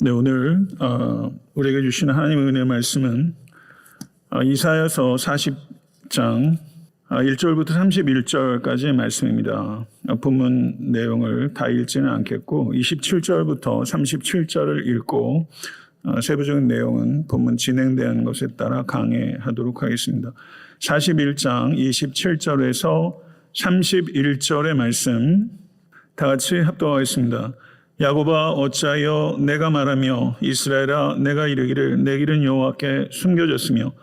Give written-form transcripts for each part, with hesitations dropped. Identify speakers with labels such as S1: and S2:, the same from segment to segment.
S1: 네, 오늘 우리에게 주신 하나님의 은혜의 말씀은 이사야서 40장 1절부터 31절까지의 말씀입니다. 본문 내용을 다 읽지는 않겠고 27절부터 37절을 읽고 세부적인 내용은 본문 진행되는 것에 따라 강해하도록 하겠습니다. 41장 27절에서 31절의 말씀 다 같이 합독하겠습니다. 야곱아 어찌하여 내가 말하며 이스라엘아 내가 이르기를 내 길은 여호와께 숨겨졌으며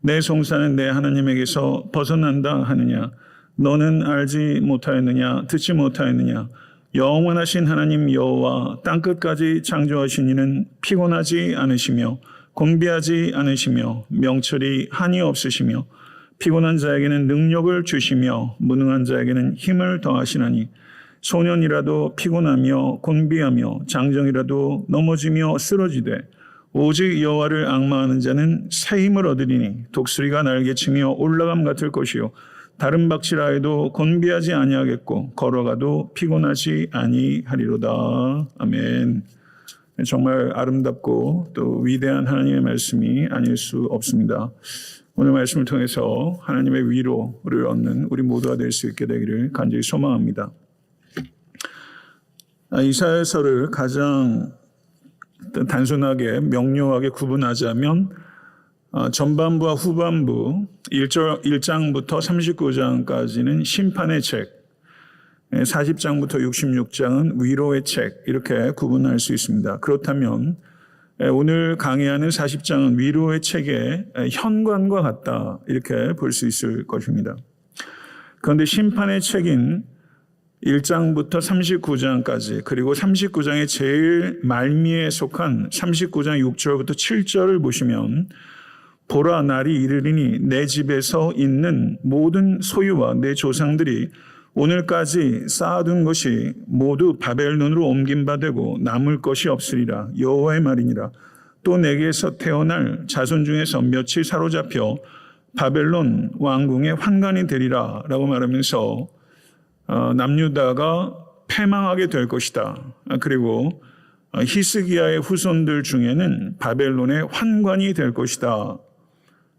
S1: 내 송사는 내 하나님에게서 벗어난다 하느냐. 너는 알지 못하였느냐 듣지 못하였느냐. 영원하신 하나님 여호와 땅끝까지 창조하신 이는 피곤하지 않으시며 곤비하지 않으시며 명철이 한이 없으시며 피곤한 자에게는 능력을 주시며 무능한 자에게는 힘을 더하시나니 소년이라도 피곤하며 곤비하며 장정이라도 넘어지며 쓰러지되 오직 여호와를 앙망하는 자는 새 힘을 얻으리니 독수리가 날개치며 올라감 같을 것이요 다른 박질하여도 곤비하지 아니하겠고 걸어가도 피곤하지 아니하리로다. 아멘. 정말 아름답고 또 위대한 하나님의 말씀이 아닐 수 없습니다. 오늘 말씀을 통해서 하나님의 위로를 얻는 우리 모두가 될 수 있게 되기를 간절히 소망합니다. 이사야서를 가장 단순하게 명료하게 구분하자면 전반부와 후반부 1장부터 39장까지는 심판의 책, 40장부터 66장은 위로의 책 이렇게 구분할 수 있습니다. 그렇다면 오늘 강의하는 40장은 위로의 책의 현관과 같다 이렇게 볼 수 있을 것입니다. 그런데 심판의 책인 1장부터 39장까지 그리고 39장의 제일 말미에 속한 39장 6절부터 7절을 보시면 보라 날이 이르리니 내 집에서 있는 모든 소유와 내 조상들이 오늘까지 쌓아둔 것이 모두 바벨론으로 옮긴 바 되고 남을 것이 없으리라. 여호와의 말이니라. 또 내게서 태어날 자손 중에서 몇이 사로잡혀 바벨론 왕궁의 환관이 되리라 라고 말하면서 남유다가 패망하게 될 것이다. 그리고 히스기야의 후손들 중에는 바벨론의 환관이 될 것이다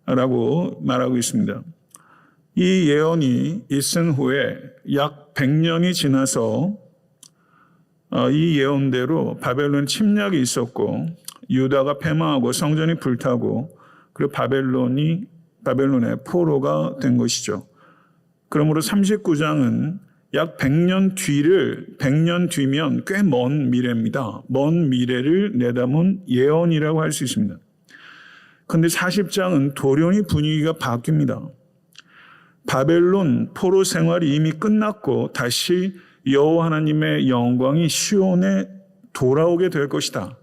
S1: 라고 말하고 있습니다. 이 예언이 있은 후에 약 100년이 지나서 이 예언대로 바벨론 침략이 있었고 유다가 패망하고 성전이 불타고 그리고 바벨론의 포로가 된 것이죠. 그러므로 39장은 약 100년 뒤면 꽤 먼 미래입니다. 먼 미래를 내다본 예언이라고 할 수 있습니다. 그런데 40장은 돌연히 분위기가 바뀝니다. 바벨론 포로 생활이 이미 끝났고 다시 여호와 하나님의 영광이 시온에 돌아오게 될 것이다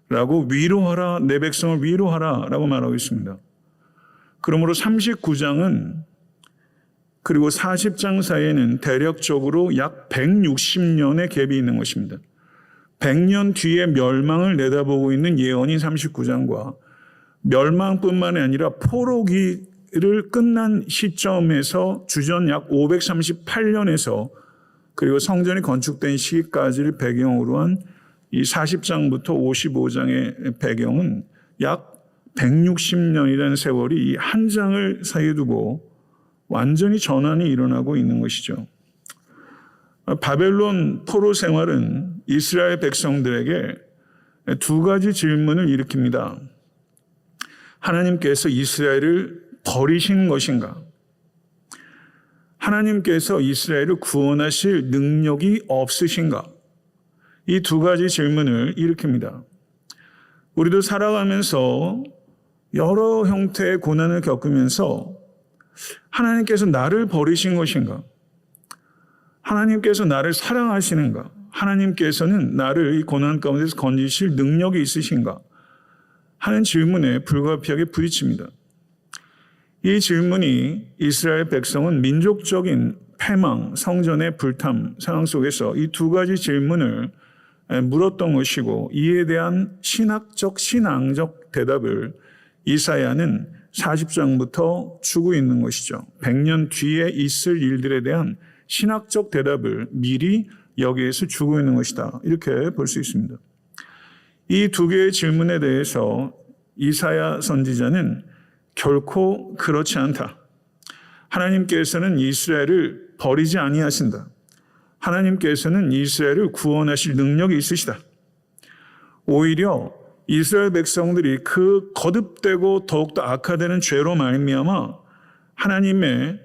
S1: 라고 위로하라, 내 백성을 위로하라 라고 말하고 있습니다. 그러므로 39장은 그리고 40장 사이에는 대략적으로 약 160년의 갭이 있는 것입니다. 100년 뒤에 멸망을 내다보고 있는 예언인 39장과 멸망뿐만 아니라 포로기를 끝난 시점에서 주전 약 538년에서 그리고 성전이 건축된 시기까지를 배경으로 한 이 40장부터 55장의 배경은 약 160년이라는 세월이 이 한 장을 사이에 두고 완전히 전환이 일어나고 있는 것이죠. 바벨론 포로 생활은 이스라엘 백성들에게 두 가지 질문을 일으킵니다. 하나님께서 이스라엘을 버리신 것인가? 하나님께서 이스라엘을 구원하실 능력이 없으신가? 이 두 가지 질문을 일으킵니다. 우리도 살아가면서 여러 형태의 고난을 겪으면서 하나님께서 나를 버리신 것인가? 하나님께서 나를 사랑하시는가? 하나님께서는 나를 이 고난 가운데서 건지실 능력이 있으신가? 하는 질문에 불가피하게 부딪힙니다. 이 질문이 이스라엘 백성은 민족적인 패망, 성전의 불탐 상황 속에서 이 두 가지 질문을 물었던 것이고 이에 대한 신앙적 대답을 이사야는 40장부터 주고 있는 것이죠. 100년 뒤에 있을 일들에 대한 신학적 대답을 미리 여기에서 주고 있는 것이다. 이렇게 볼 수 있습니다. 이 두 개의 질문에 대해서 이사야 선지자는 결코 그렇지 않다. 하나님께서는 이스라엘을 버리지 아니하신다. 하나님께서는 이스라엘을 구원하실 능력이 있으시다. 오히려 이스라엘 백성들이 그 거듭되고 더욱더 악화되는 죄로 말미암아 하나님의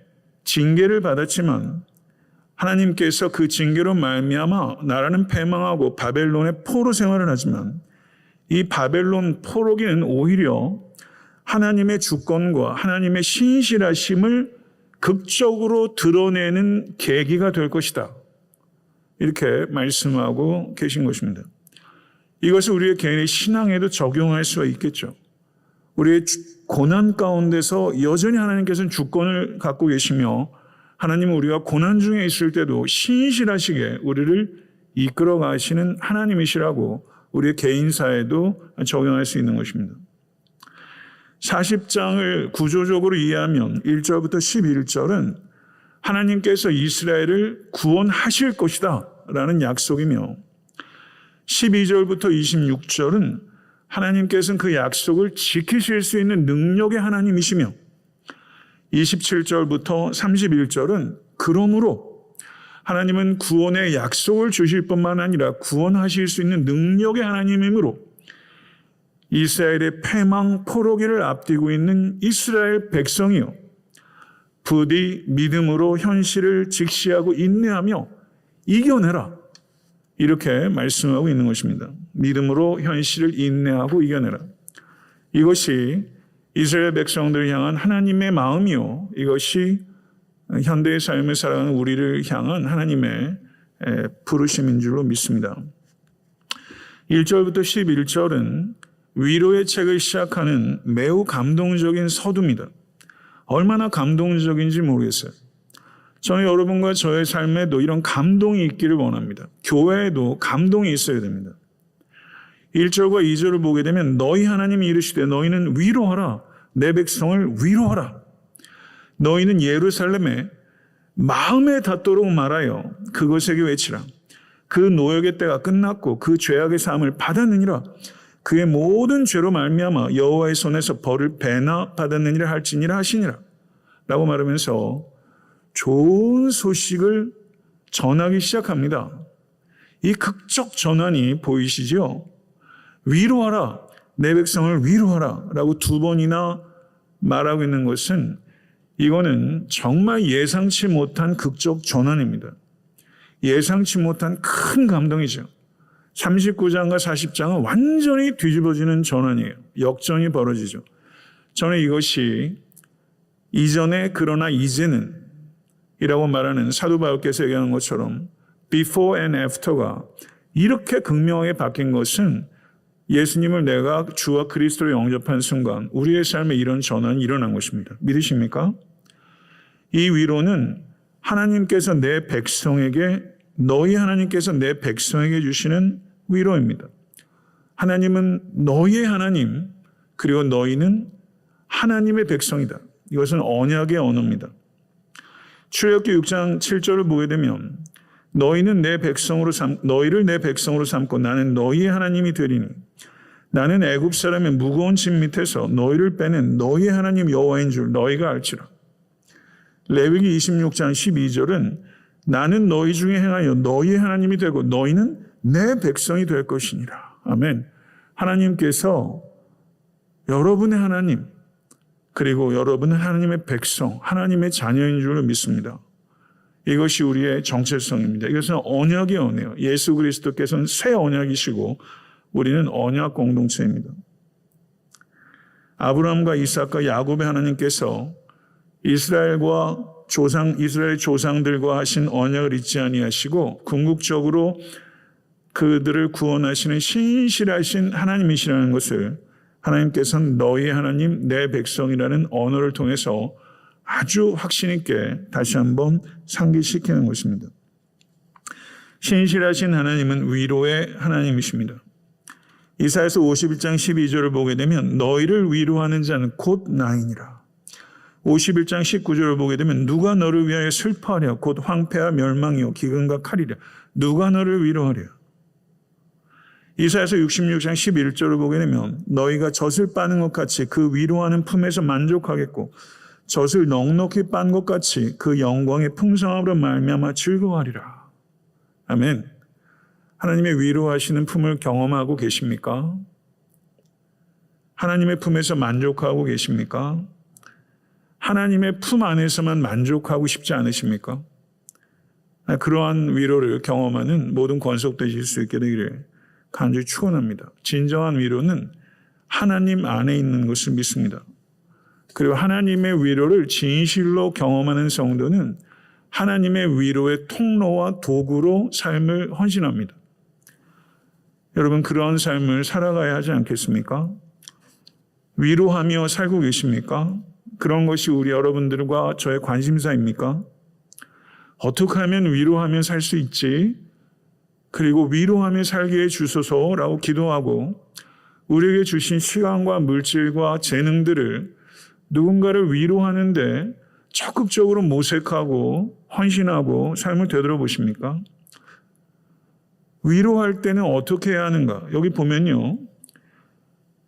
S1: 징계를 받았지만 하나님께서 그 징계로 말미암아 나라는 패망하고 바벨론의 포로 생활을 하지만 이 바벨론 포로기는 오히려 하나님의 주권과 하나님의 신실하심을 극적으로 드러내는 계기가 될 것이다. 이렇게 말씀하고 계신 것입니다. 이것을 우리의 개인의 신앙에도 적용할 수가 있겠죠. 우리의 고난 가운데서 여전히 하나님께서는 주권을 갖고 계시며 하나님은 우리가 고난 중에 있을 때도 신실하시게 우리를 이끌어 가시는 하나님이시라고 우리의 개인사에도 적용할 수 있는 것입니다. 40장을 구조적으로 이해하면 1절부터 11절은 하나님께서 이스라엘을 구원하실 것이다 라는 약속이며 12절부터 26절은 하나님께서는 그 약속을 지키실 수 있는 능력의 하나님이시며 27절부터 31절은 그러므로 하나님은 구원의 약속을 주실 뿐만 아니라 구원하실 수 있는 능력의 하나님이므로 이스라엘의 패망 포로기를 앞두고 있는 이스라엘 백성이요 부디 믿음으로 현실을 직시하고 인내하며 이겨내라. 이렇게 말씀하고 있는 것입니다. 믿음으로 현실을 인내하고 이겨내라. 이것이 이스라엘 백성들을 향한 하나님의 마음이요. 이것이 현대의 삶을 살아가는 우리를 향한 하나님의 부르심인 줄로 믿습니다. 1절부터 11절은 위로의 책을 시작하는 매우 감동적인 서두입니다. 얼마나 감동적인지 모르겠어요. 저는 여러분과 저의 삶에도 이런 감동이 있기를 원합니다. 교회에도 감동이 있어야 됩니다. 1절과 2절을 보게 되면 너희 하나님이 이르시되 너희는 위로하라. 내 백성을 위로하라. 너희는 예루살렘에 마음에 닿도록 말하여 그것에게 외치라. 그 노역의 때가 끝났고 그 죄악의 사함을 받았느니라. 그의 모든 죄로 말미암아 여호와의 손에서 벌을 배나 받았느니라 할지니라 하시니라. 라고 말하면서 좋은 소식을 전하기 시작합니다. 이 극적 전환이 보이시죠? 위로하라. 내 백성을 위로하라. 라고 두 번이나 말하고 있는 것은 이거는 정말 예상치 못한 극적 전환입니다. 예상치 못한 큰 감동이죠. 39장과 40장은 완전히 뒤집어지는 전환이에요. 역전이 벌어지죠. 저는 이것이 이전에 그러나 이제는 이라고 말하는 사도 바울께서 얘기하는 것처럼 before and after가 이렇게 극명하게 바뀐 것은 예수님을 내가 주와 그리스도로 영접한 순간 우리의 삶에 이런 전환이 일어난 것입니다. 믿으십니까? 이 위로는 하나님께서 내 백성에게 너희 하나님께서 내 백성에게 주시는 위로입니다. 하나님은 너희의 하나님 그리고 너희는 하나님의 백성이다. 이것은 언약의 언어입니다. 출애굽기 6장 7절을 보게 되면 너희를 내 백성으로 삼고 나는 너희의 하나님이 되리니 나는 애굽 사람의 무거운 짐 밑에서 너희를 빼낸 너희의 하나님 여호와인 줄 너희가 알지라. 레위기 26장 12절은 나는 너희 중에 행하여 너희의 하나님이 되고 너희는 내 백성이 될 것이니라. 아멘. 하나님께서 여러분의 하나님 그리고 여러분은 하나님의 백성, 하나님의 자녀인 줄로 믿습니다. 이것이 우리의 정체성입니다. 이것은 언약의 언어예요. 예수 그리스도께서는 새 언약이시고 우리는 언약 공동체입니다. 아브라함과 이삭과 야곱의 하나님께서 이스라엘 조상들과 하신 언약을 잊지 아니하시고 궁극적으로 그들을 구원하시는 신실하신 하나님이시라는 것을 하나님께서는 너희 하나님 내 백성이라는 언어를 통해서 아주 확신 있게 다시 한번 상기시키는 것입니다. 신실하신 하나님은 위로의 하나님이십니다. 이사야서 51장 12절을 보게 되면 너희를 위로하는 자는 곧 나이니라. 51장 19절을 보게 되면 누가 너를 위하여 슬퍼하랴 곧 황폐와 멸망이요 기근과 칼이랴 누가 너를 위로하랴. 이사야서 66장 11절을 보게 되면 너희가 젖을 빠는 것 같이 그 위로하는 품에서 만족하겠고 젖을 넉넉히 빤 것 같이 그 영광의 풍성함으로 말미암아 즐거워하리라. 아멘. 하나님의 위로하시는 품을 경험하고 계십니까? 하나님의 품에서 만족하고 계십니까? 하나님의 품 안에서만 만족하고 싶지 않으십니까? 그러한 위로를 경험하는 모든 권속되실 수 있게 되기를 간절히 축원합니다. 진정한 위로는 하나님 안에 있는 것을 믿습니다. 그리고 하나님의 위로를 진실로 경험하는 성도는 하나님의 위로의 통로와 도구로 삶을 헌신합니다. 여러분, 그런 삶을 살아가야 하지 않겠습니까? 위로하며 살고 계십니까? 그런 것이 우리 여러분들과 저의 관심사입니까? 어떻게 하면 위로하며 살 수 있지? 그리고 위로하며 살게 해주소서라고 기도하고 우리에게 주신 시간과 물질과 재능들을 누군가를 위로하는데 적극적으로 모색하고 헌신하고 삶을 되돌아보십니까? 위로할 때는 어떻게 해야 하는가? 여기 보면요.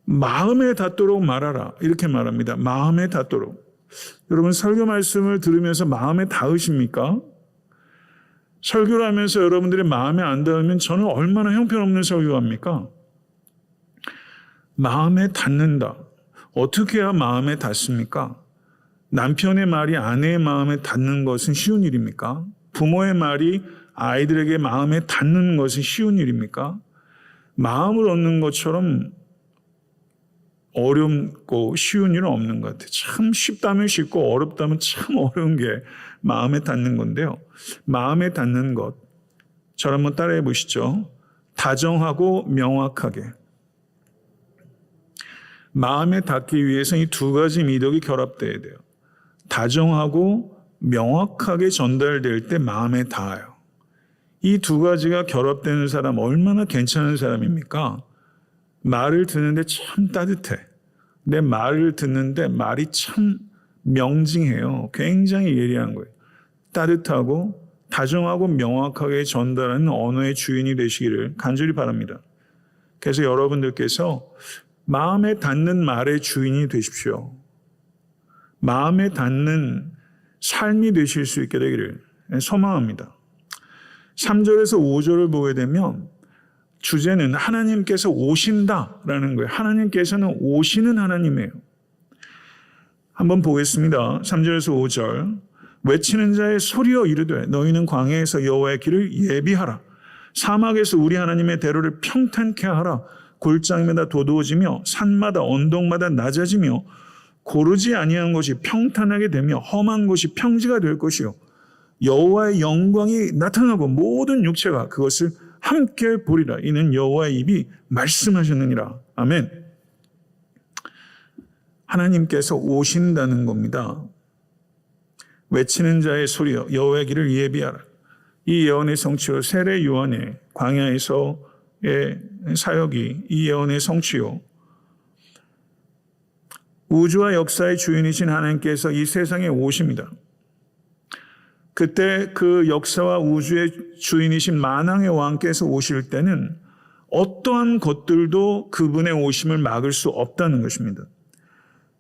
S1: 마음에 닿도록 말하라. 이렇게 말합니다. 마음에 닿도록. 여러분, 설교 말씀을 들으면서 마음에 닿으십니까? 설교를 하면서 여러분들의 마음에 안 닿으면 저는 얼마나 형편없는 설교합니까? 마음에 닿는다. 어떻게 해야 마음에 닿습니까? 남편의 말이 아내의 마음에 닿는 것은 쉬운 일입니까? 부모의 말이 아이들에게 마음에 닿는 것은 쉬운 일입니까? 마음을 얻는 것처럼 어렵고 쉬운 일은 없는 것 같아요. 참 쉽다면 쉽고 어렵다면 참 어려운 게 마음에 닿는 건데요. 마음에 닿는 것, 저를 한번 따라해 보시죠. 다정하고 명확하게. 마음에 닿기 위해서는 이 두 가지 미덕이 결합돼야 돼요. 다정하고 명확하게 전달될 때 마음에 닿아요. 이 두 가지가 결합되는 사람 얼마나 괜찮은 사람입니까? 말을 듣는데 참 따뜻해. 내 말을 듣는데 말이 참 명징해요. 굉장히 예리한 거예요. 따뜻하고 다정하고 명확하게 전달하는 언어의 주인이 되시기를 간절히 바랍니다. 그래서 여러분들께서 마음에 닿는 말의 주인이 되십시오. 마음에 닿는 삶이 되실 수 있게 되기를 소망합니다. 3절에서 5절을 보게 되면 주제는 하나님께서 오신다라는 거예요. 하나님께서는 오시는 하나님이에요. 한번 보겠습니다. 3절에서 5절. 외치는 자의 소리여 이르되 너희는 광야에서 여호와의 길을 예비하라. 사막에서 우리 하나님의 대로를 평탄케 하라. 골짜기마다 도도해지며 산마다 언덕마다 낮아지며 고르지 아니한 것이 평탄하게 되며 험한 곳이 평지가 될 것이요 여호와의 영광이 나타나고 모든 육체가 그것을 함께 보리라. 이는 여호와의 입이 말씀하셨느니라. 아멘. 하나님께서 오신다는 겁니다. 외치는 자의 소리여 여호와의 길을 예비하라. 이 예언의 성취요 세례 요한의 광야에서의 사역이 이 예언의 성취요. 우주와 역사의 주인이신 하나님께서 이 세상에 오십니다. 그때 그 역사와 우주의 주인이신 만왕의 왕께서 오실 때는 어떠한 것들도 그분의 오심을 막을 수 없다는 것입니다.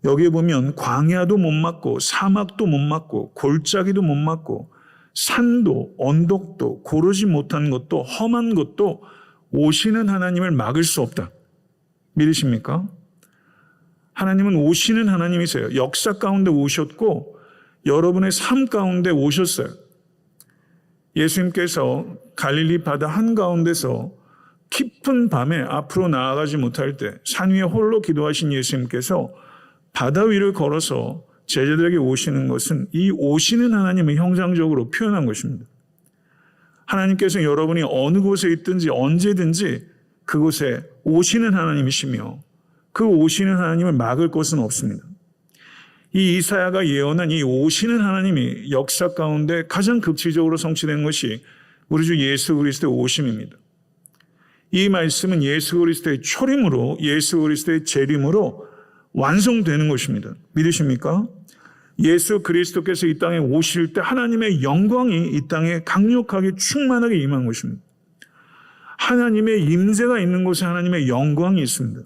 S1: 여기에 보면 광야도 못 막고 사막도 못 막고 골짜기도 못 막고 산도 언덕도 고르지 못한 것도 험한 것도 오시는 하나님을 막을 수 없다. 믿으십니까? 하나님은 오시는 하나님이세요. 역사 가운데 오셨고 여러분의 삶 가운데 오셨어요. 예수님께서 갈릴리 바다 한가운데서 깊은 밤에 앞으로 나아가지 못할 때 산 위에 홀로 기도하신 예수님께서 바다 위를 걸어서 제자들에게 오시는 것은 이 오시는 하나님을 형상적으로 표현한 것입니다. 하나님께서 여러분이 어느 곳에 있든지 언제든지 그곳에 오시는 하나님이시며 그 오시는 하나님을 막을 것은 없습니다. 이 이사야가 예언한 이 오시는 하나님이 역사 가운데 가장 극치적으로 성취된 것이 우리 주 예수 그리스도의 오심입니다. 이 말씀은 예수 그리스도의 초림으로 예수 그리스도의 재림으로 완성되는 것입니다. 믿으십니까? 예수 그리스도께서 이 땅에 오실 때 하나님의 영광이 이 땅에 강력하게 충만하게 임한 것입니다. 하나님의 임재가 있는 곳에 하나님의 영광이 있습니다.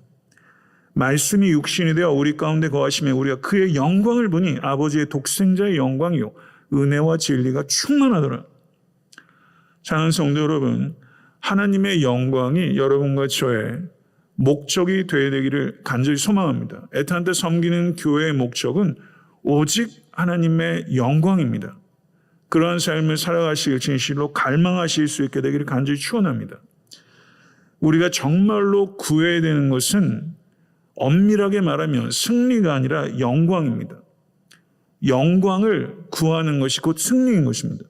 S1: 말씀이 육신이 되어 우리 가운데 거하시며 우리가 그의 영광을 보니 아버지의 독생자의 영광이요 은혜와 진리가 충만하더라. 사랑하는 성도 여러분, 하나님의 영광이 여러분과 저의 목적이 되어야 되기를 간절히 소망합니다. 애타한테 섬기는 교회의 목적은 오직 하나님의 영광입니다. 그러한 삶을 살아가시길 진실로 갈망하실 수 있게 되기를 간절히 축원합니다. 우리가 정말로 구해야 되는 것은 엄밀하게 말하면 승리가 아니라 영광입니다. 영광을 구하는 것이 곧 승리인 것입니다.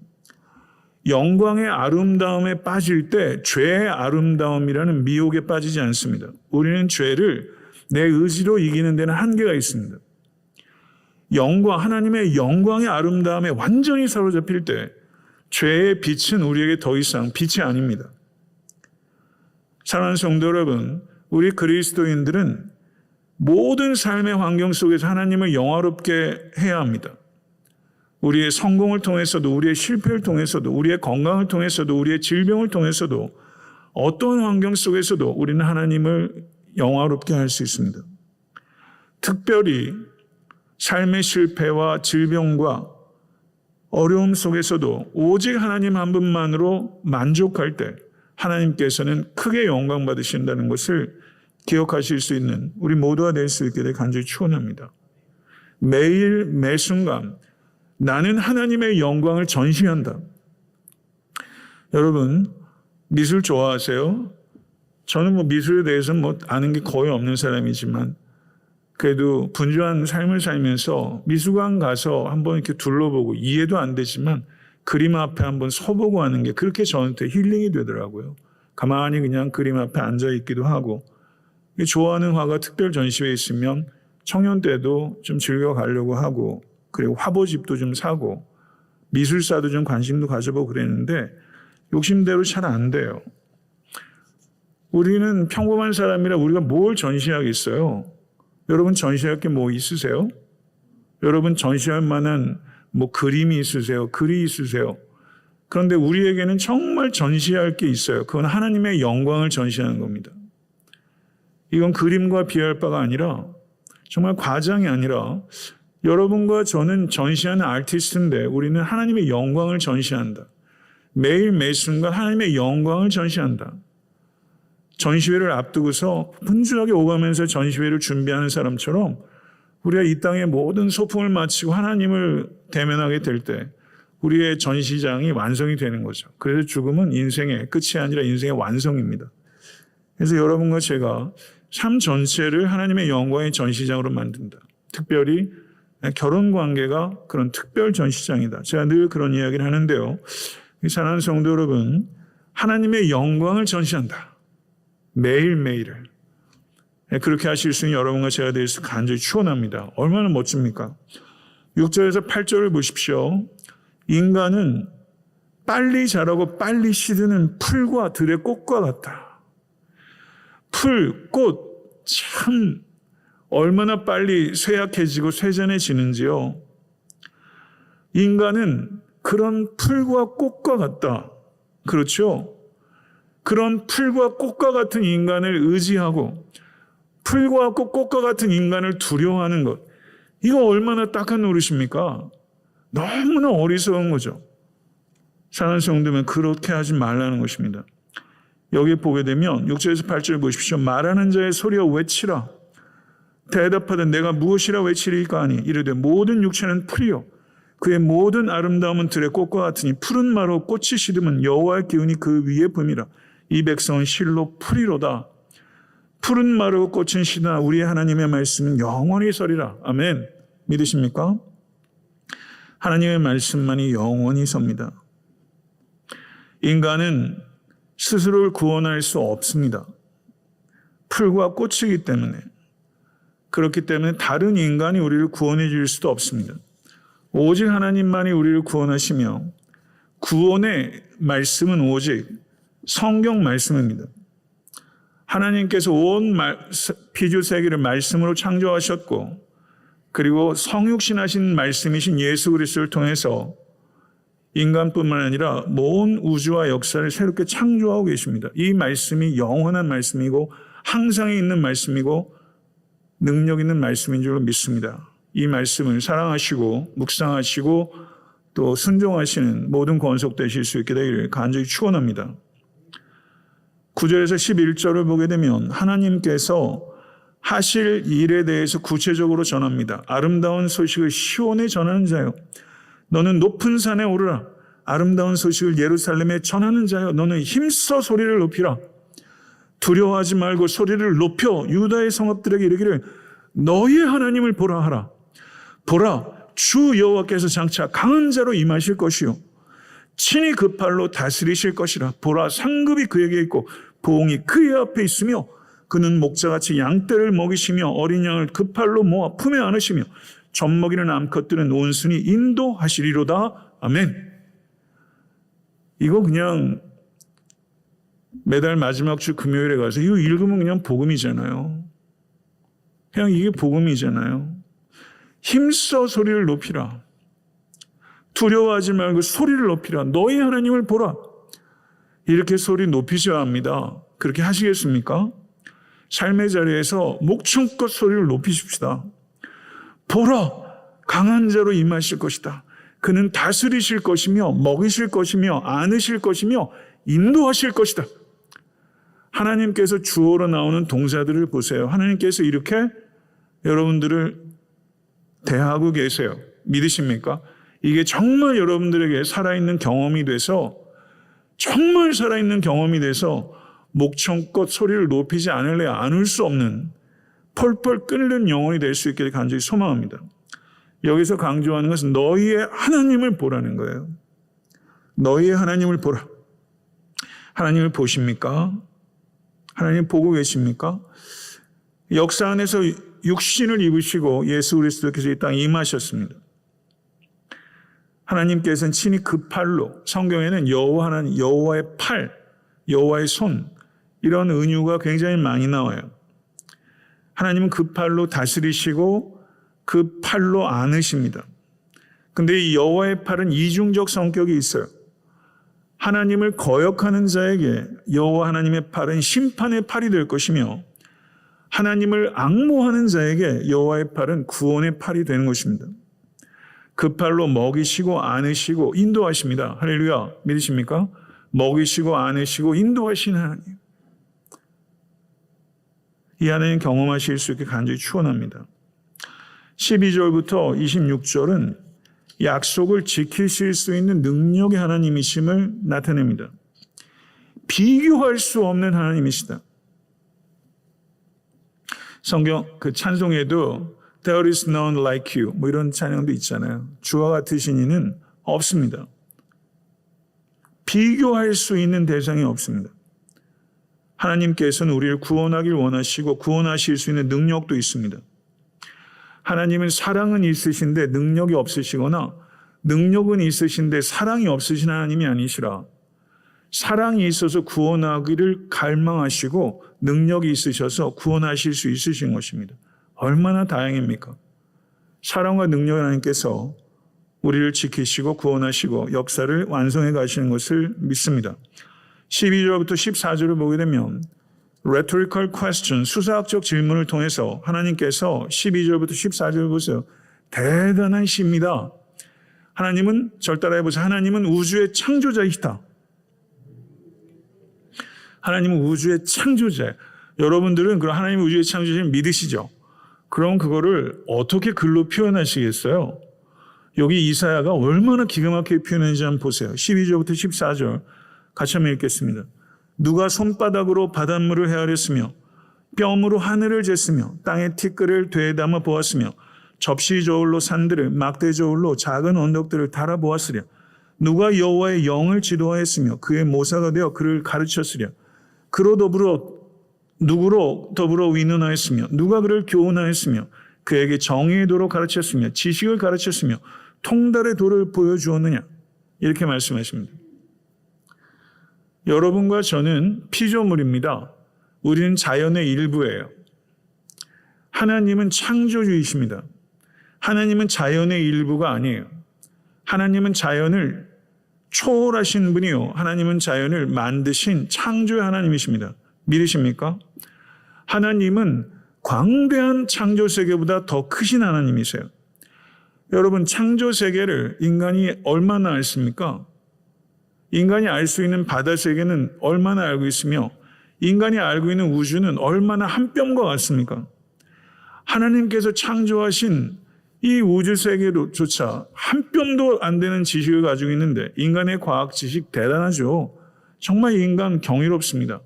S1: 영광의 아름다움에 빠질 때 죄의 아름다움이라는 미혹에 빠지지 않습니다. 우리는 죄를 내 의지로 이기는 데는 한계가 있습니다. 영광, 하나님의 영광의 아름다움에 완전히 사로잡힐 때 죄의 빛은 우리에게 더 이상 빛이 아닙니다. 사랑하는 성도 여러분, 우리 그리스도인들은 모든 삶의 환경 속에서 하나님을 영화롭게 해야 합니다. 우리의 성공을 통해서도, 우리의 실패를 통해서도, 우리의 건강을 통해서도, 우리의 질병을 통해서도, 어떤 환경 속에서도 우리는 하나님을 영화롭게 할 수 있습니다. 특별히 삶의 실패와 질병과 어려움 속에서도 오직 하나님 한 분만으로 만족할 때 하나님께서는 크게 영광 받으신다는 것을 기억하실 수 있는 우리 모두가 될 수 있게 되 간절히 축원합니다. 매일 매 순간 나는 하나님의 영광을 전시한다. 여러분, 미술 좋아하세요? 저는 미술에 대해서 아는 게 거의 없는 사람이지만 그래도 분주한 삶을 살면서 미술관 가서 한번 이렇게 둘러보고 이해도 안 되지만 그림 앞에 한번 서보고 하는 게 그렇게 저한테 힐링이 되더라고요. 가만히 그냥 그림 앞에 앉아 있기도 하고, 좋아하는 화가 특별 전시회에 있으면 청년 때도 좀 즐겨가려고 하고, 그리고 화보집도 좀 사고 미술사도 좀 관심도 가져보고 그랬는데 욕심대로 잘 안 돼요. 우리는 평범한 사람이라 우리가 뭘 전시하겠어요? 여러분 전시할 게 뭐 있으세요? 여러분 전시할 만한 그림이 있으세요? 글이 있으세요? 그런데 우리에게는 정말 전시할 게 있어요. 그건 하나님의 영광을 전시하는 겁니다. 이건 그림과 비할 바가 아니라 정말 과장이 아니라 여러분과 저는 전시하는 아티스트인데 우리는 하나님의 영광을 전시한다. 매일 매 순간 하나님의 영광을 전시한다. 전시회를 앞두고서 분주하게 오가면서 전시회를 준비하는 사람처럼 우리가 이 땅의 모든 소풍을 마치고 하나님을 대면하게 될 때 우리의 전시장이 완성이 되는 거죠. 그래서 죽음은 인생의 끝이 아니라 인생의 완성입니다. 그래서 여러분과 제가 삶 전체를 하나님의 영광의 전시장으로 만든다. 특별히 결혼 관계가 그런 특별 전시장이다. 제가 늘 그런 이야기를 하는데요. 사랑하는 성도 여러분, 하나님의 영광을 전시한다. 매일매일을. 그렇게 하실 수 있는 여러분과 제가 될 수 간절히 축원합니다. 얼마나 멋집니까? 6절에서 8절을 보십시오. 인간은 빨리 자라고 빨리 시드는 풀과 들의 꽃과 같다. 풀, 꽃, 참 얼마나 빨리 쇠약해지고 쇠잔해지는지요. 인간은 그런 풀과 꽃과 같다. 그렇죠? 그런 풀과 꽃과 같은 인간을 의지하고 풀과 꽃과 같은 인간을 두려워하는 것. 이거 얼마나 딱한 노릇입니까? 너무나 어리석은 거죠. 사랑하는 성도면 그렇게 하지 말라는 것입니다. 여기 보게 되면 6절에서 8절 보십시오. 말하는 자의 소리여 외치라. 대답하되 내가 무엇이라 외치리까 하니 이르되 모든 육체는 풀이요 그의 모든 아름다움은 들의 꽃과 같으니 푸른 마루 꽃이 시듬은 여호와의 기운이 그 위에 붐이라. 이 백성은 실로 풀이로다. 푸른 마루 꽃은 시드나 우리의 하나님의 말씀은 영원히 서리라. 아멘. 믿으십니까? 하나님의 말씀만이 영원히 섭니다. 인간은 스스로를 구원할 수 없습니다. 풀과 꽃이기 때문에. 그렇기 때문에 다른 인간이 우리를 구원해 줄 수도 없습니다. 오직 하나님만이 우리를 구원하시며 구원의 말씀은 오직 성경 말씀입니다. 하나님께서 온 피조 세계를 말씀으로 창조하셨고 그리고 성육신하신 말씀이신 예수 그리스도를 통해서 인간뿐만 아니라 모든 우주와 역사를 새롭게 창조하고 계십니다. 이 말씀이 영원한 말씀이고 항상 있는 말씀이고 능력 있는 말씀인 줄로 믿습니다. 이 말씀을 사랑하시고 묵상하시고 또 순종하시는 모든 권속되실 수 있게 되기를 간절히 축원합니다. 9절에서 11절을 보게 되면 하나님께서 하실 일에 대해서 구체적으로 전합니다. 아름다운 소식을 시온에 전하는 자요, 너는 높은 산에 오르라. 아름다운 소식을 예루살렘에 전하는 자요, 너는 힘써 소리를 높이라. 두려워하지 말고 소리를 높여 유다의 성읍들에게 이르기를 너희의 하나님을 보라 하라. 보라, 주 여호와께서 장차 강한 자로 임하실 것이요 친히 그 팔로 다스리실 것이라. 보라, 상급이 그에게 있고 보응이 그의 앞에 있으며 그는 목자같이 양떼를 먹이시며 어린 양을 그 팔로 모아 품에 안으시며 젖먹이는 암컷들은 온순히 인도하시리로다. 아멘. 이거 그냥 매달 마지막 주 금요일에 가서 이거 읽으면 그냥 복음이잖아요. 그냥 이게 복음이잖아요. 힘써 소리를 높이라. 두려워하지 말고 소리를 높이라. 너희 하나님을 보라. 이렇게 소리 높이셔야 합니다. 그렇게 하시겠습니까? 삶의 자리에서 목청껏 소리를 높이십시다. 보라, 강한 자로 임하실 것이다. 그는 다스리실 것이며 먹이실 것이며 안으실 것이며 인도하실 것이다. 하나님께서 주어로 나오는 동사들을 보세요. 하나님께서 이렇게 여러분들을 대하고 계세요. 믿으십니까? 이게 정말 여러분들에게 살아있는 경험이 돼서 정말 살아있는 경험이 돼서 목청껏 소리를 높이지 않을래 안을 수 없는 펄펄 끓는 영혼이 될 수 있기를 간절히 소망합니다. 여기서 강조하는 것은 너희의 하나님을 보라는 거예요. 너희의 하나님을 보라. 하나님을 보십니까? 하나님 보고 계십니까? 역사 안에서 육신을 입으시고 예수 그리스도께서 이 땅에 임하셨습니다. 하나님께서는 친히 그 팔로, 성경에는 여호와 하나님, 여호와의 팔, 여호와의 손, 이런 은유가 굉장히 많이 나와요. 하나님은 그 팔로 다스리시고 그 팔로 안으십니다. 근데 이 여호와의 팔은 이중적 성격이 있어요. 하나님을 거역하는 자에게 여호와 하나님의 팔은 심판의 팔이 될 것이며 하나님을 앙모하는 자에게 여호와의 팔은 구원의 팔이 되는 것입니다. 그 팔로 먹이시고 안으시고 인도하십니다. 할렐루야. 믿으십니까? 먹이시고 안으시고 인도하시는 하나님. 이 하나님 경험하실 수 있게 간절히 축원합니다. 12절부터 26절은 약속을 지키실 수 있는 능력의 하나님이심을 나타냅니다. 비교할 수 없는 하나님이시다. 성경 그 찬송에도 There is none like you 뭐 이런 찬양도 있잖아요. 주와 같으신 이는 없습니다. 비교할 수 있는 대상이 없습니다. 하나님께서는 우리를 구원하길 원하시고 구원하실 수 있는 능력도 있습니다. 하나님은 사랑은 있으신데 능력이 없으시거나 능력은 있으신데 사랑이 없으신 하나님이 아니시라. 사랑이 있어서 구원하기를 갈망하시고 능력이 있으셔서 구원하실 수 있으신 것입니다. 얼마나 다행입니까? 사랑과 능력의 하나님께서 우리를 지키시고 구원하시고 역사를 완성해 가시는 것을 믿습니다. 12절부터 14절을 보게 되면 rhetorical question, 수사학적 질문을 통해서 하나님께서 12절부터 14절을 보세요. 대단한 시입니다. 하나님은, 절 따라해 보세요. 하나님은 우주의 창조자이시다. 하나님은 우주의 창조자예요. 여러분들은 그럼 하나님은 우주의 창조자를 믿으시죠? 그럼 그거를 어떻게 글로 표현하시겠어요? 여기 이사야가 얼마나 기가 막히게 표현했는지 한번 보세요. 12절부터 14절 같이 한번 읽겠습니다. 누가 손바닥으로 바닷물을 헤아렸으며 뼘으로 하늘을 쟀으며 땅의 티끌을 되담아 보았으며 접시 저울로 산들을 막대 저울로 작은 언덕들을 달아 보았으랴. 누가 여호와의 영을 지도하였으며 그의 모사가 되어 그를 가르쳤으랴. 누구로 더불어 의논하였으며 누가 그를 교훈하였으며 그에게 정의의 도로 가르쳤으며 지식을 가르쳤으며 통달의 도를 보여주었느냐. 이렇게 말씀하십니다. 여러분과 저는 피조물입니다. 우리는 자연의 일부예요. 하나님은 창조주이십니다. 하나님은 자연의 일부가 아니에요. 하나님은 자연을 초월하신 분이요. 하나님은 자연을 만드신 창조의 하나님이십니다. 믿으십니까? 하나님은 광대한 창조 세계보다 더 크신 하나님이세요. 여러분, 창조 세계를 인간이 얼마나 알습니까? 인간이 알 수 있는 바다 세계는 얼마나 알고 있으며 인간이 알고 있는 우주는 얼마나 한 뼘과 같습니까? 하나님께서 창조하신 이 우주 세계조차 한 뼘도 안 되는 지식을 가지고 있는데 인간의 과학 지식 대단하죠. 정말 인간 경이롭습니다.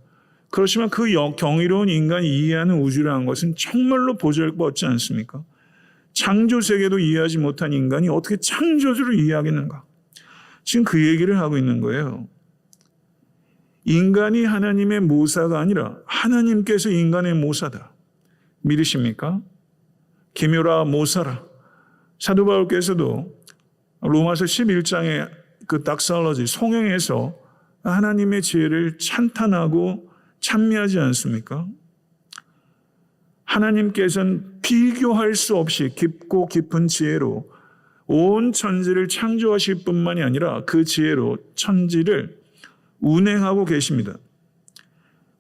S1: 그렇지만 그 경이로운 인간이 이해하는 우주라는 것은 정말로 보잘것없지 않습니까? 창조 세계도 이해하지 못한 인간이 어떻게 창조주를 이해하겠는가? 지금 그 얘기를 하고 있는 거예요. 인간이 하나님의 모사가 아니라 하나님께서 인간의 모사다. 믿으십니까? 기묘라 모사라. 사도 바울께서도 로마서 11장의 그 닥살러지 성경에서 하나님의 지혜를 찬탄하고 찬미하지 않습니까? 하나님께서는 비교할 수 없이 깊고 깊은 지혜로 온 천지를 창조하실 뿐만이 아니라 그 지혜로 천지를 운행하고 계십니다.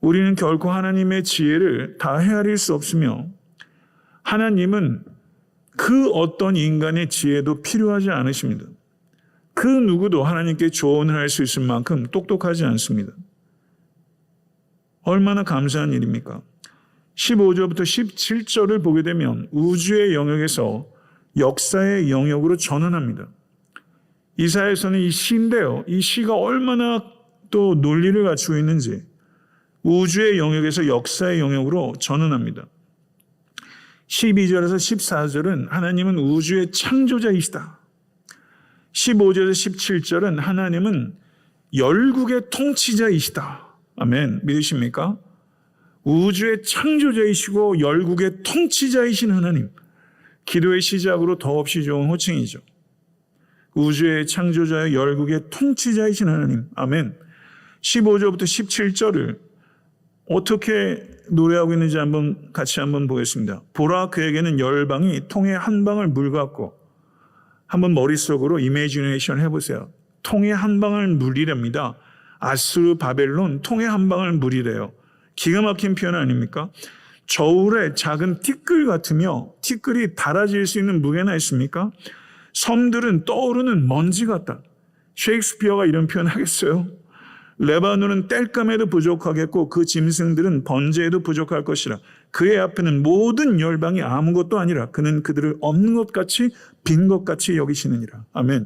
S1: 우리는 결코 하나님의 지혜를 다 헤아릴 수 없으며 하나님은 그 어떤 인간의 지혜도 필요하지 않으십니다. 그 누구도 하나님께 조언을 할 수 있을 만큼 똑똑하지 않습니다. 얼마나 감사한 일입니까? 15절부터 17절을 보게 되면 우주의 영역에서 역사의 영역으로 전환합니다. 이사야서는 이 시인데요. 이 시가 얼마나 또 논리를 갖추고 있는지 우주의 영역에서 역사의 영역으로 전환합니다. 12절에서 14절은 하나님은 우주의 창조자이시다. 15절에서 17절은 하나님은 열국의 통치자이시다. 아멘. 믿으십니까? 우주의 창조자이시고 열국의 통치자이신 하나님. 기도의 시작으로 더없이 좋은 호칭이죠. 우주의 창조자여 열국의 통치자이신 하나님. 아멘. 15절부터 17절을 어떻게 노래하고 있는지 같이 한번 보겠습니다. 보라, 그에게는 열방이 통에 한 방울 물 같고. 한번 머릿속으로 이미지네이션 해보세요. 통에 한 방울 물이랍니다. 아수르 바벨론 통에 한 방울 물이래요. 기가 막힌 표현 아닙니까? 저울에 작은 티끌 같으며 티끌이 달아질 수 있는 무게나 있습니까? 섬들은 떠오르는 먼지 같다. 셰익스피어가 이런 표현 하겠어요? 레바논은 땔감에도 부족하겠고 그 짐승들은 번제에도 부족할 것이라. 그의 앞에는 모든 열방이 아무것도 아니라 그는 그들을 없는 것 같이 빈 것 같이 여기시느니라. 아멘.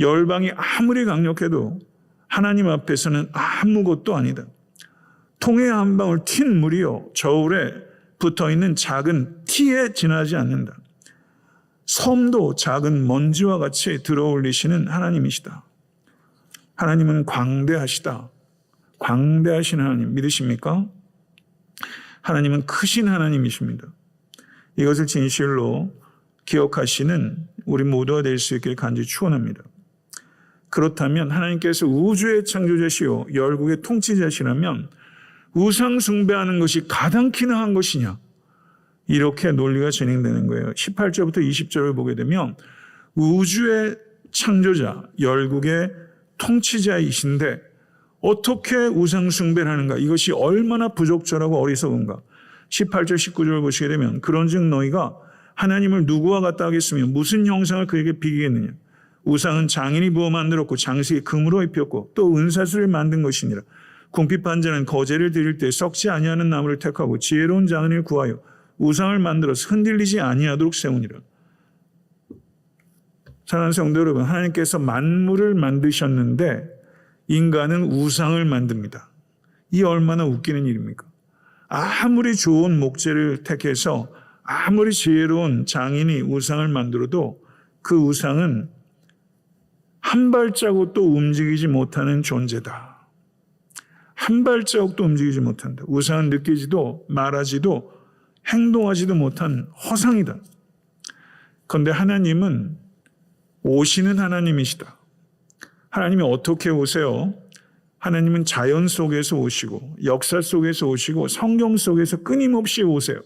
S1: 열방이 아무리 강력해도 하나님 앞에서는 아무것도 아니다. 통에 한 방울 튄 물이요 저울에 붙어있는 작은 티에 지나지 않는다. 섬도 작은 먼지와 같이 들어올리시는 하나님이시다. 하나님은 광대하시다. 광대하신 하나님 믿으십니까? 하나님은 크신 하나님이십니다. 이것을 진실로 기억하시는 우리 모두가 될 수 있길 간절히 축원합니다. 그렇다면 하나님께서 우주의 창조자시요 열국의 통치자시라면 우상 숭배하는 것이 가당키나 한 것이냐? 이렇게 논리가 진행되는 거예요. 18절부터 20절을 보게 되면 우주의 창조자, 열국의 통치자이신데 어떻게 우상 숭배를 하는가? 이것이 얼마나 부적절하고 어리석은가? 18절, 19절을 보시게 되면 그런즉 너희가 하나님을 누구와 같다 하겠으며 무슨 형상을 그에게 비기겠느냐? 우상은 장인이 부어 만들었고 장식이 금으로 입혔고 또 은사슬을 만든 것이니라. 궁핍한 자는 거제를 드릴 때 썩지 아니하는 나무를 택하고 지혜로운 장인을 구하여 우상을 만들어서 흔들리지 아니하도록 세우니라. 사랑하는 성도 여러분, 하나님께서 만물을 만드셨는데 인간은 우상을 만듭니다. 이 얼마나 웃기는 일입니까? 아무리 좋은 목재를 택해서 아무리 지혜로운 장인이 우상을 만들어도 그 우상은 한 발자국도 움직이지 못하는 존재다. 한 발자국도 움직이지 못한다. 우상은 느끼지도 말하지도 행동하지도 못한 허상이다. 그런데 하나님은 오시는 하나님이시다. 하나님이 어떻게 오세요? 하나님은 자연 속에서 오시고 역사 속에서 오시고 성경 속에서 끊임없이 오세요.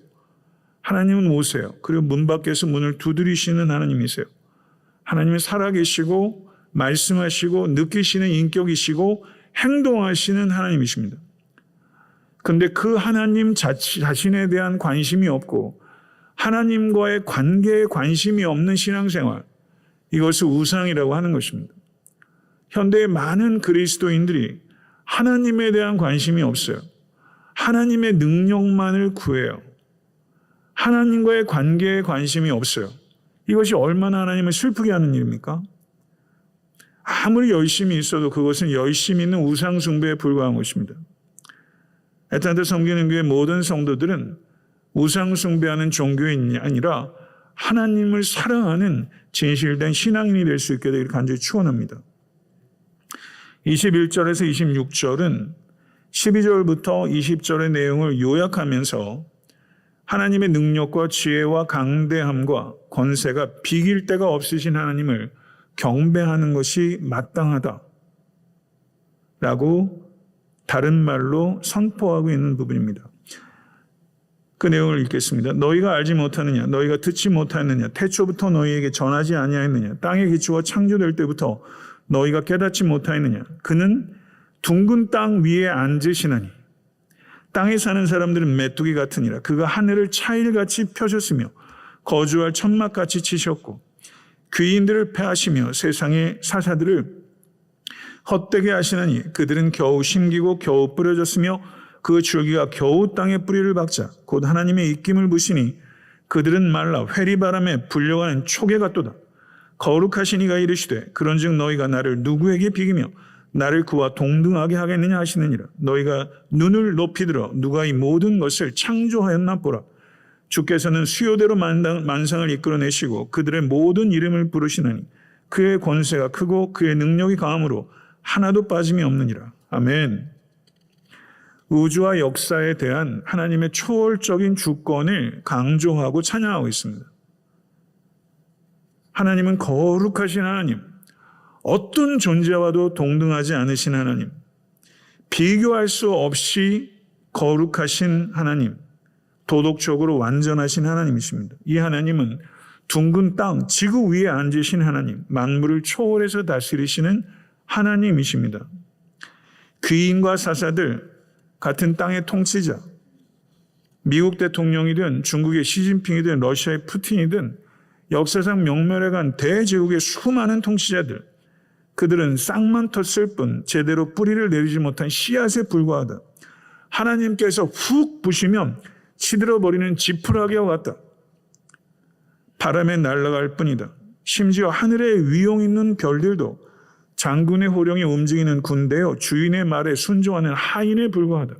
S1: 하나님은 오세요. 그리고 문 밖에서 문을 두드리시는 하나님이세요. 하나님은 살아계시고 말씀하시고 느끼시는 인격이시고 행동하시는 하나님이십니다. 그런데 그 하나님 자신에 대한 관심이 없고 하나님과의 관계에 관심이 없는 신앙생활, 이것을 우상이라고 하는 것입니다. 현대의 많은 그리스도인들이 하나님에 대한 관심이 없어요. 하나님의 능력만을 구해요. 하나님과의 관계에 관심이 없어요. 이것이 얼마나 하나님을 슬프게 하는 일입니까? 아무리 열심히 있어도 그것은 열심히 있는 우상 숭배에 불과한 것입니다. 애타한테 섬기는 교회 모든 성도들은 우상 숭배하는 종교인이 아니라 하나님을 사랑하는 진실된 신앙인이 될 수 있게 되기를 간절히 축원합니다. 21절에서 26절은 12절부터 20절의 내용을 요약하면서 하나님의 능력과 지혜와 강대함과 권세가 비길 데가 없으신 하나님을 경배하는 것이 마땅하다라고 다른 말로 선포하고 있는 부분입니다. 그 내용을 읽겠습니다. 너희가 알지 못하느냐? 너희가 듣지 못하였느냐? 태초부터 너희에게 전하지 아니하였느냐? 땅의 기초가 창조될 때부터 너희가 깨닫지 못하였느냐? 그는 둥근 땅 위에 앉으시나니 땅에 사는 사람들은 메뚜기 같으니라. 그가 하늘을 차일같이 펴셨으며 거주할 천막같이 치셨고 귀인들을 패하시며 세상의 사사들을 헛되게 하시나니 그들은 겨우 심기고 겨우 뿌려졌으며 그 줄기가 겨우 땅에 뿌리를 박자 곧 하나님의 입김을 부시니 그들은 말라 회리바람에 불려가는 초계 같도다. 거룩하신 이가 이르시되 그런즉 너희가 나를 누구에게 비기며 나를 그와 동등하게 하겠느냐 하시느니라. 너희가 눈을 높이 들어 누가 이 모든 것을 창조하였나 보라. 주께서는 수요대로 만상을 이끌어내시고 그들의 모든 이름을 부르시나니 그의 권세가 크고 그의 능력이 강함으로 하나도 빠짐이 없느니라. 아멘. 우주와 역사에 대한 하나님의 초월적인 주권을 강조하고 찬양하고 있습니다. 하나님은 거룩하신 하나님, 어떤 존재와도 동등하지 않으신 하나님, 비교할 수 없이 거룩하신 하나님, 도덕적으로 완전하신 하나님이십니다. 이 하나님은 둥근 땅, 지구 위에 앉으신 하나님, 만물을 초월해서 다스리시는 하나님이십니다. 귀인과 사사들, 같은 땅의 통치자, 미국 대통령이든 중국의 시진핑이든 러시아의 푸틴이든 역사상 명멸해간 대제국의 수많은 통치자들, 그들은 싹만 텄을 뿐 제대로 뿌리를 내리지 못한 씨앗에 불과하다. 하나님께서 훅 부시면 시들어버리는 지푸라기와 같다. 바람에 날아갈 뿐이다. 심지어 하늘에 위용 있는 별들도 장군의 호령이 움직이는 군대요 주인의 말에 순종하는 하인에 불과하다.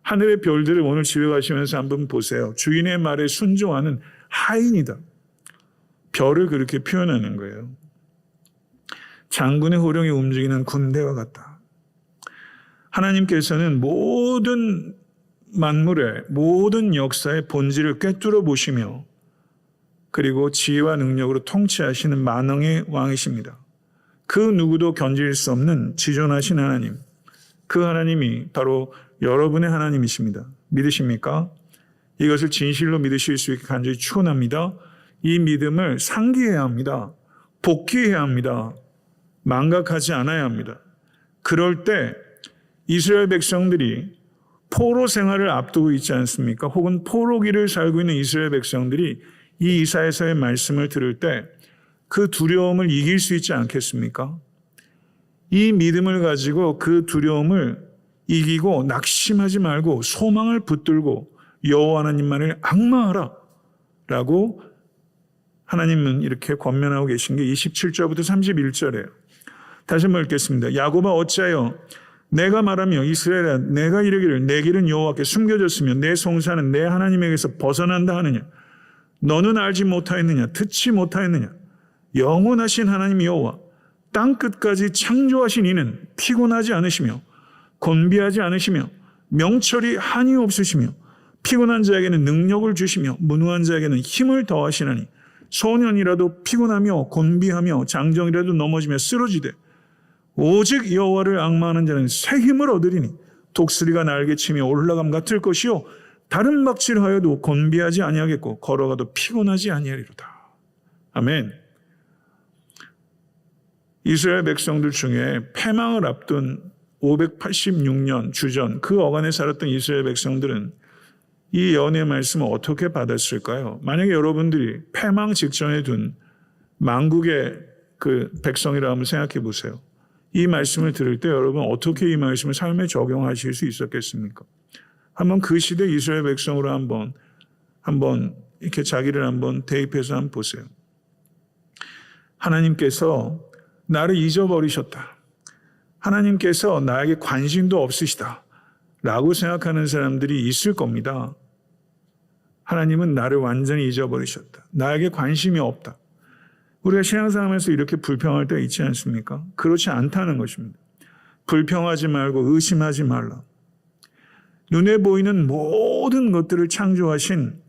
S1: 하늘의 별들을 오늘 집에 가시면서 한번 보세요. 주인의 말에 순종하는 하인이다. 별을 그렇게 표현하는 거예요. 장군의 호령이 움직이는 군대와 같다. 하나님께서는 모든 만물의 모든 역사의 본질을 꿰뚫어 보시며 그리고 지혜와 능력으로 통치하시는 만왕의 왕이십니다. 그 누구도 견질 수 없는 지존하신 하나님, 그 하나님이 바로 여러분의 하나님이십니다. 믿으십니까? 이것을 진실로 믿으실 수 있게 간절히 축원합니다. 이 믿음을 상기해야 합니다. 복귀해야 합니다. 망각하지 않아야 합니다. 그럴 때 이스라엘 백성들이 포로 생활을 앞두고 있지 않습니까? 혹은 포로기를 살고 있는 이스라엘 백성들이 이 이사야서의 말씀을 들을 때 그 두려움을 이길 수 있지 않겠습니까? 이 믿음을 가지고 그 두려움을 이기고 낙심하지 말고 소망을 붙들고 여호와 하나님만을 앙망하라 라고 하나님은 이렇게 권면하고 계신 게 27절부터 31절이에요. 다시 한번 읽겠습니다. 야곱아 어찌하여 내가 말하며 이스라엘아 내가 이르기를 내 길은 여호와께 숨겨졌으며 내 송사는 내 하나님에게서 벗어난다 하느냐. 너는 알지 못하였느냐 듣지 못하였느냐. 영원하신 하나님 여호와 땅끝까지 창조하신 이는 피곤하지 않으시며 곤비하지 않으시며 명철이 한이 없으시며 피곤한 자에게는 능력을 주시며 무능한 자에게는 힘을 더하시나니 소년이라도 피곤하며 곤비하며 장정이라도 넘어지며 쓰러지되 오직 여호와를 앙망하는 자는 새 힘을 얻으리니 독수리가 날개치며 올라감 같을 것이요 다른 박질하여도 곤비하지 아니하겠고 걸어가도 피곤하지 아니하리로다. 아멘. 이스라엘 백성들 중에 패망을 앞둔 586년 주전 그 어간에 살았던 이스라엘 백성들은 이 예언의 말씀을 어떻게 받았을까요? 만약에 여러분들이 패망 직전에 둔 만국의 그 백성이라 한번 생각해 보세요. 이 말씀을 들을 때 여러분 어떻게 이 말씀을 삶에 적용하실 수 있었겠습니까? 한번 그 시대 이스라엘 백성으로 한번 이렇게 자기를 한번 대입해서 한번 보세요. 하나님께서 나를 잊어버리셨다. 하나님께서 나에게 관심도 없으시다. 라고 생각하는 사람들이 있을 겁니다. 하나님은 나를 완전히 잊어버리셨다. 나에게 관심이 없다. 우리가 신앙생활에서 이렇게 불평할 때가 있지 않습니까? 그렇지 않다는 것입니다. 불평하지 말고 의심하지 말라. 눈에 보이는 모든 것들을 창조하신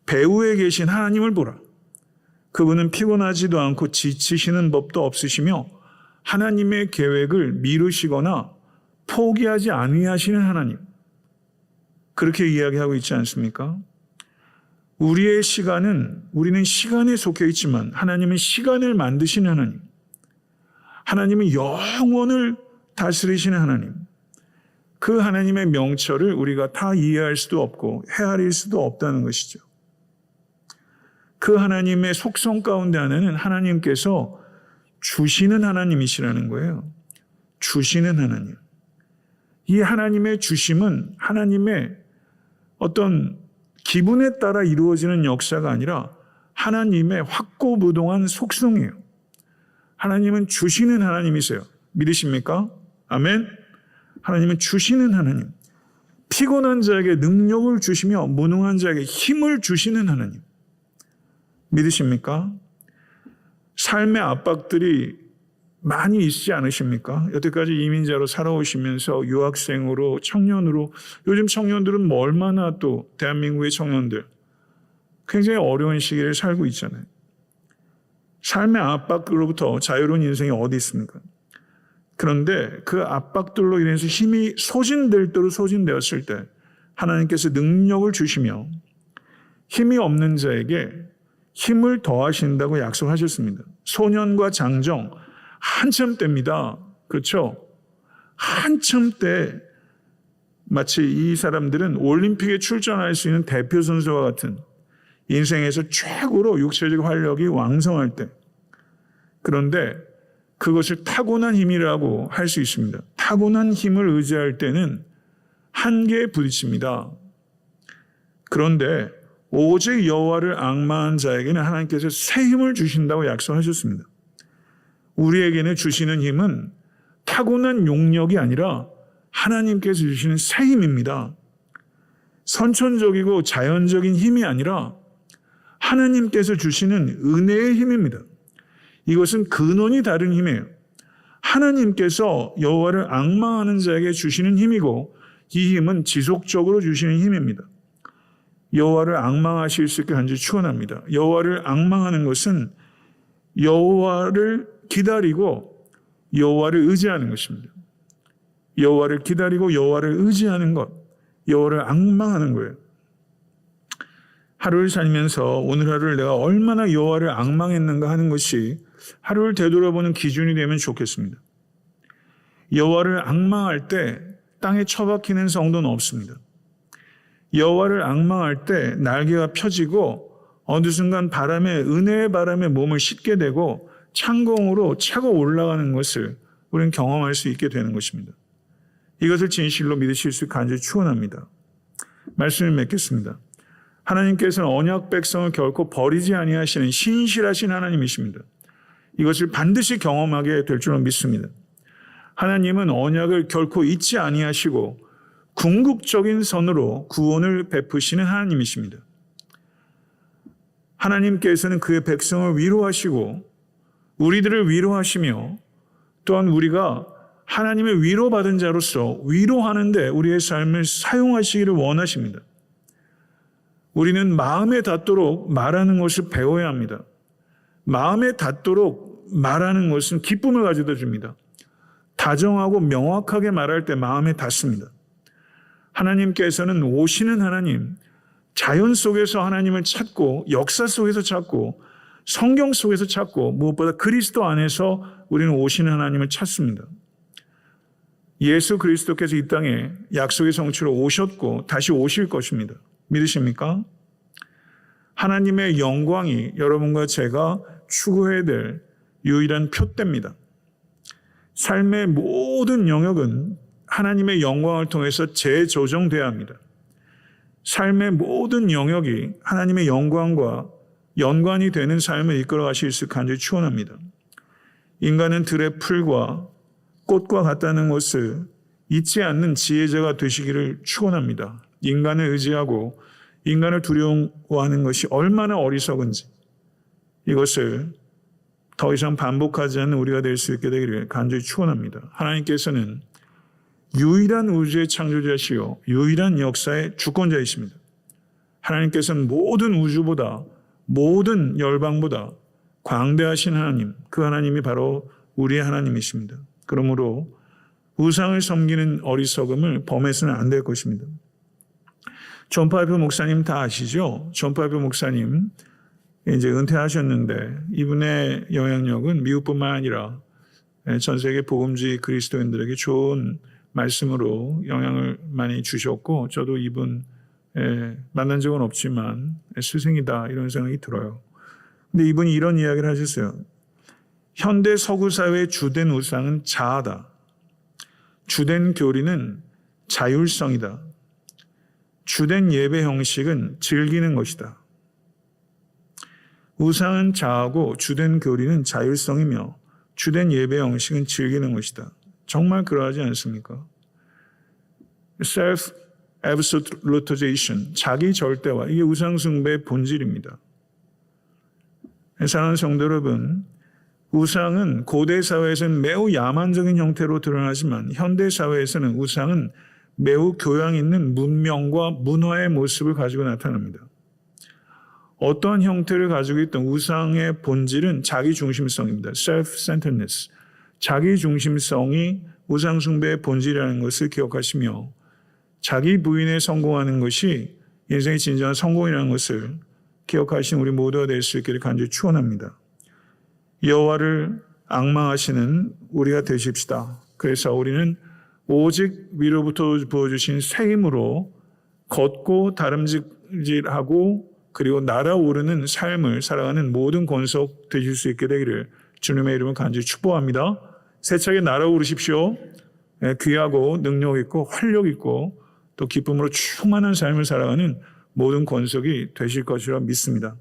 S1: 배후에 계신 하나님을 보라. 그분은 피곤하지도 않고 지치시는 법도 없으시며 하나님의 계획을 미루시거나 포기하지 아니하시는 하나님. 그렇게 이야기하고 있지 않습니까? 우리는 시간에 속해 있지만 하나님은 시간을 만드시는 하나님. 하나님은 영원을 다스리시는 하나님. 그 하나님의 명철을 우리가 다 이해할 수도 없고 헤아릴 수도 없다는 것이죠. 그 하나님의 속성 가운데 하나는 하나님께서 주시는 하나님이시라는 거예요. 주시는 하나님. 이 하나님의 주심은 하나님의 어떤 기분에 따라 이루어지는 역사가 아니라 하나님의 확고부동한 속성이에요. 하나님은 주시는 하나님이세요. 믿으십니까? 아멘. 하나님은 주시는 하나님. 피곤한 자에게 능력을 주시며 무능한 자에게 힘을 주시는 하나님. 믿으십니까? 삶의 압박들이 많이 있지 않으십니까? 여태까지 이민자로 살아오시면서 유학생으로 청년으로 요즘 청년들은 뭐 얼마나 또 대한민국의 청년들 굉장히 어려운 시기를 살고 있잖아요. 삶의 압박으로부터 자유로운 인생이 어디 있습니까? 그런데 그 압박들로 인해서 힘이 소진될 대로 소진되었을 때 하나님께서 능력을 주시며 힘이 없는 자에게 힘을 더하신다고 약속하셨습니다. 소년과 장정 한참 때입니다. 그렇죠? 한참 때 마치 이 사람들은 올림픽에 출전할 수 있는 대표 선수와 같은 인생에서 최고로 육체적 활력이 왕성할 때. 그런데 그것을 타고난 힘이라고 할 수 있습니다. 타고난 힘을 의지할 때는 한계에 부딪힙니다. 그런데 오직 여호와를 앙망한 자에게는 하나님께서 새 힘을 주신다고 약속하셨습니다. 우리에게는 주시는 힘은 타고난 용력이 아니라 하나님께서 주시는 새 힘입니다. 선천적이고 자연적인 힘이 아니라 하나님께서 주시는 은혜의 힘입니다. 이것은 근원이 다른 힘이에요. 하나님께서 여호와를 앙망하는 자에게 주시는 힘이고 이 힘은 지속적으로 주시는 힘입니다. 여호와를 앙망하실 수 있게 간절히 축원합니다. 여호와를 앙망하는 것은 여호와를 기다리고 여호와를 의지하는 것입니다. 여호와를 기다리고 여호와를 의지하는 것, 여호와를 앙망하는 거예요. 하루를 살면서 오늘 하루를 내가 얼마나 여호와를 앙망했는가 하는 것이 하루를 되돌아보는 기준이 되면 좋겠습니다. 여호와를 앙망할 때 땅에 처박히는 성도는 없습니다. 여호와를 앙망할 때 날개가 펴지고 어느 순간 은혜의 바람에 몸을 싣게 되고 창공으로 차고 올라가는 것을 우리는 경험할 수 있게 되는 것입니다. 이것을 진실로 믿으실 수 간절히 축원합니다. 말씀을 맺겠습니다. 하나님께서는 언약 백성을 결코 버리지 아니하시는 신실하신 하나님이십니다. 이것을 반드시 경험하게 될 줄로 믿습니다. 하나님은 언약을 결코 잊지 아니하시고 궁극적인 선으로 구원을 베푸시는 하나님이십니다. 하나님께서는 그의 백성을 위로하시고 우리들을 위로하시며 또한 우리가 하나님의 위로받은 자로서 위로하는데 우리의 삶을 사용하시기를 원하십니다. 우리는 마음에 닿도록 말하는 것을 배워야 합니다. 마음에 닿도록 말하는 것은 기쁨을 가져다 줍니다. 다정하고 명확하게 말할 때 마음에 닿습니다. 하나님께서는 오시는 하나님, 자연 속에서 하나님을 찾고 역사 속에서 찾고 성경 속에서 찾고 무엇보다 그리스도 안에서 우리는 오시는 하나님을 찾습니다. 예수 그리스도께서 이 땅에 약속의 성취로 오셨고 다시 오실 것입니다. 믿으십니까? 하나님의 영광이 여러분과 제가 추구해야 될 유일한 표대입니다. 삶의 모든 영역은 하나님의 영광을 통해서 재조정돼야 합니다. 삶의 모든 영역이 하나님의 영광과 연관이 되는 삶을 이끌어 가실 수 간절히 축원합니다. 인간은 들의 풀과 꽃과 같다는 것을 잊지 않는 지혜자가 되시기를 축원합니다. 인간을 의지하고 인간을 두려워하는 것이 얼마나 어리석은지 이것을 더 이상 반복하지 않는 우리가 될 수 있게 되기를 간절히 축원합니다. 하나님께서는 유일한 우주의 창조자시요 유일한 역사의 주권자이십니다. 하나님께서는 모든 우주보다 모든 열방보다 광대하신 하나님, 그 하나님이 바로 우리의 하나님이십니다. 그러므로 우상을 섬기는 어리석음을 범해서는 안 될 것입니다. 존 파이프 목사님 다 아시죠? 존 파이프 목사님 이제 은퇴하셨는데 이분의 영향력은 미국뿐만 아니라 전 세계 복음주의 그리스도인들에게 좋은 말씀으로 영향을 많이 주셨고 저도 이분 만난 적은 없지만 스승이다 이런 생각이 들어요. 근데 이분이 이런 이야기를 하셨어요. 현대 서구 사회의 주된 우상은 자아다. 주된 교리는 자율성이다. 주된 예배 형식은 즐기는 것이다. 우상은 자아고 주된 교리는 자율성이며 주된 예배 형식은 즐기는 것이다. 정말 그러하지 않습니까? self-absolutization, 자기 절대화, 이게 우상숭배의 본질입니다. 사랑하는 성도 여러분, 우상은 고대 사회에서는 매우 야만적인 형태로 드러나지만 현대 사회에서는 우상은 매우 교양 있는 문명과 문화의 모습을 가지고 나타납니다. 어떠한 형태를 가지고 있던 우상의 본질은 자기중심성입니다. self-centeredness. 자기중심성이 우상숭배의 본질이라는 것을 기억하시며 자기 부인에 성공하는 것이 인생의 진정한 성공이라는 것을 기억하신 우리 모두가 될 수 있기를 간절히 축원합니다. 여호와를 앙망하시는 우리가 되십시다. 그래서 우리는 오직 위로부터 부어주신 새 힘으로 걷고 다름질하고 그리고 날아오르는 삶을 살아가는 모든 권속 되실 수 있게 되기를 주님의 이름으로 간절히 축복합니다. 세차게 날아오르십시오. 귀하고 능력 있고 활력 있고 또 기쁨으로 충만한 삶을 살아가는 모든 권속이 되실 것이라 믿습니다.